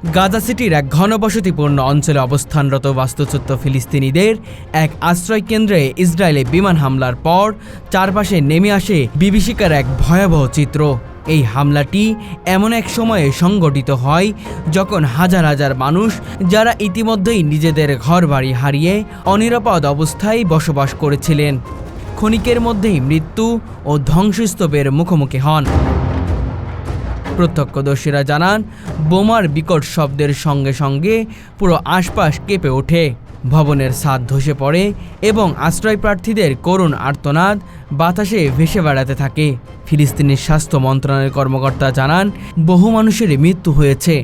গাজা সিটির এক ঘনবসতিপূর্ণ অঞ্চলে অবস্থানরত বাস্তুচ্যুত ফিলিস্তিনিদের এক আশ্রয় কেন্দ্রে ইসরায়েলে বিমান হামলার পর চারপাশে নেমে আসে বিভীষিকার এক ভয়াবহ চিত্র। এই হামলাটি এমন এক সময়ে সংঘটিত হয় যখন হাজার হাজার মানুষ, যারা ইতিমধ্যেই নিজেদের ঘরবাড়ি হারিয়ে অনিরাপদ অবস্থায় বসবাস করেছিলেন, ক্ষণিকের মধ্যেই মৃত্যু ও ধ্বংসস্তূপের মুখোমুখি হন। প্রত্যক্ষদর্শীরা জানান, বোমার বিকট শব্দের সঙ্গে সঙ্গে পুরো আশপাশ কেঁপে ওঠে, ভবনের ছাদ ধসে পড়ে এবং আশ্রয়প্রার্থীদের করুণ আর্তনাদ বাতাসে ভেসে বেড়াতে থাকে। ফিলিস্তিনের স্বাস্থ্য মন্ত্রণালয়ের কর্মকর্তা জানান, বহু মানুষের মৃত্যু হয়েছে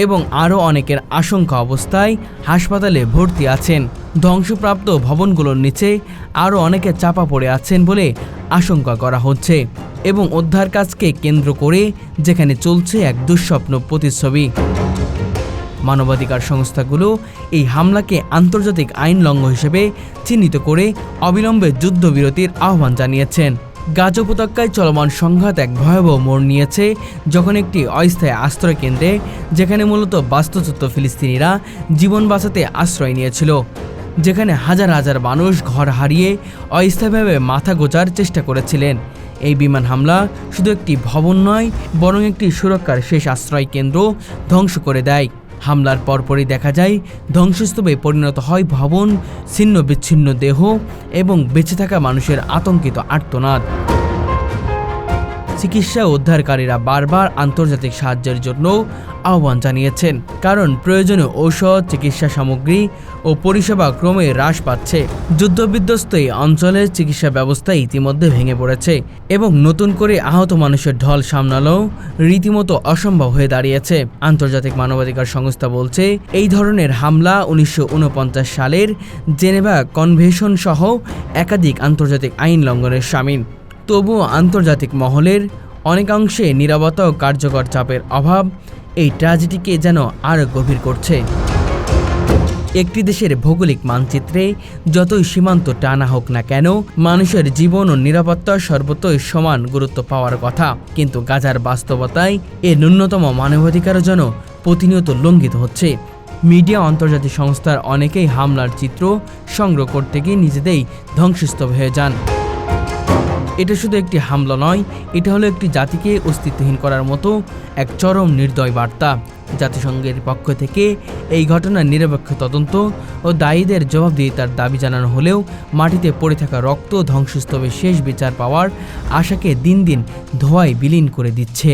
এবং আরও অনেকের আশঙ্কা অবস্থায় হাসপাতালে ভর্তি আছেন। ধ্বংসপ্রাপ্ত ভবনগুলোর নিচে আরও অনেকে চাপা পড়ে আছেন বলে আশঙ্কা করা হচ্ছে এবং উদ্ধার কাজকে কেন্দ্র করে যেখানে চলছে এক দুঃস্বপ্ন প্রতিচ্ছবি। মানবাধিকার সংস্থাগুলো এই হামলাকে আন্তর্জাতিক আইন লঙ্ঘন হিসেবে চিহ্নিত করে অবিলম্বে যুদ্ধবিরতির আহ্বান জানিয়েছেন। গাজা উপত্যকায় চলমান সংঘাত এক ভয়াবহ মোড় নিয়েছে যখন একটি অস্থায়ী আশ্রয় কেন্দ্রে, যেখানে মূলত বাস্তুচ্যুত ফিলিস্তিনিরা জীবন বাঁচাতে আশ্রয় নিয়েছিল, যেখানে হাজার হাজার মানুষ ঘর হারিয়ে অস্থায়ীভাবে মাথা গোঁজার চেষ্টা করেছিলেন। এই বিমান হামলা শুধু একটি ভবন নয়, বরং একটি সুরক্ষার শেষ আশ্রয় কেন্দ্র ধ্বংস করে দেয়। হামলার পরপরই দেখা যায় ধ্বংসস্তূপে পরিণত হয় ভবন, ছিন্ন বিচ্ছিন্ন দেহ এবং বেঁচে থাকা মানুষের আতঙ্কিত আর্তনাদ। চিকিৎসা উদ্ধারকারীরা বারবার আন্তর্জাতিক সাহায্যের জন্য আহ্বান জানিয়েছেন, কারণ প্রয়োজনীয় ঔষধ, চিকিৎসা সামগ্রী ও পরিষেবা ক্রমে হ্রাস পাচ্ছে। যুদ্ধবিধ্বস্ত এই অঞ্চলের চিকিৎসা ব্যবস্থা ইতিমধ্যে ভেঙে পড়েছে এবং নতুন করে আহত মানুষের ঢল সামলানো রীতিমতো অসম্ভব হয়ে দাঁড়িয়েছে। আন্তর্জাতিক মানবাধিকার সংস্থা বলছে, এই ধরনের হামলা 1949 সালের জেনেভা কনভেনশন সহ একাধিক আন্তর্জাতিক আইন লঙ্ঘনের শামিল। তবুও আন্তর্জাতিক মহলের অনেকাংশে নীরবতা ও কার্যকর চাপের অভাব এই ট্র্যাজেডিকে যেন আরও গভীর করছে। একটি দেশের ভৌগোলিক মানচিত্রে যতই সীমান্ত টানা হোক না কেন, মানুষের জীবন ও নিরাপত্তা সর্বতই সমান গুরুত্ব পাওয়ার কথা, কিন্তু গাজার বাস্তবতায় এর ন্যূনতম মানবাধিকারও যেন প্রতিনিয়ত লঙ্ঘিত হচ্ছে। মিডিয়া, আন্তর্জাতিক সংস্থার অনেকেই হামলার চিত্র সংগ্রহ করতে গিয়ে নিজেদেরই ধ্বংসস্তূপ হয়ে যান। এটা শুধু একটি হামলা নয়, এটা হলো একটি জাতিকে অস্তিত্বহীন করার মতো এক চরম নির্দয় বার্তা। জাতিসংঘের পক্ষ থেকে এই ঘটনার নিরপেক্ষ তদন্ত ও দায়ীদের জবাবদিহিতার দাবি জানানো হলেও মাটিতে পড়ে থাকা রক্ত, ধ্বংসস্তূপে শেষ বিচার পাওয়ার আশাকে দিন দিন ধোঁয়ায় বিলীন করে দিচ্ছে।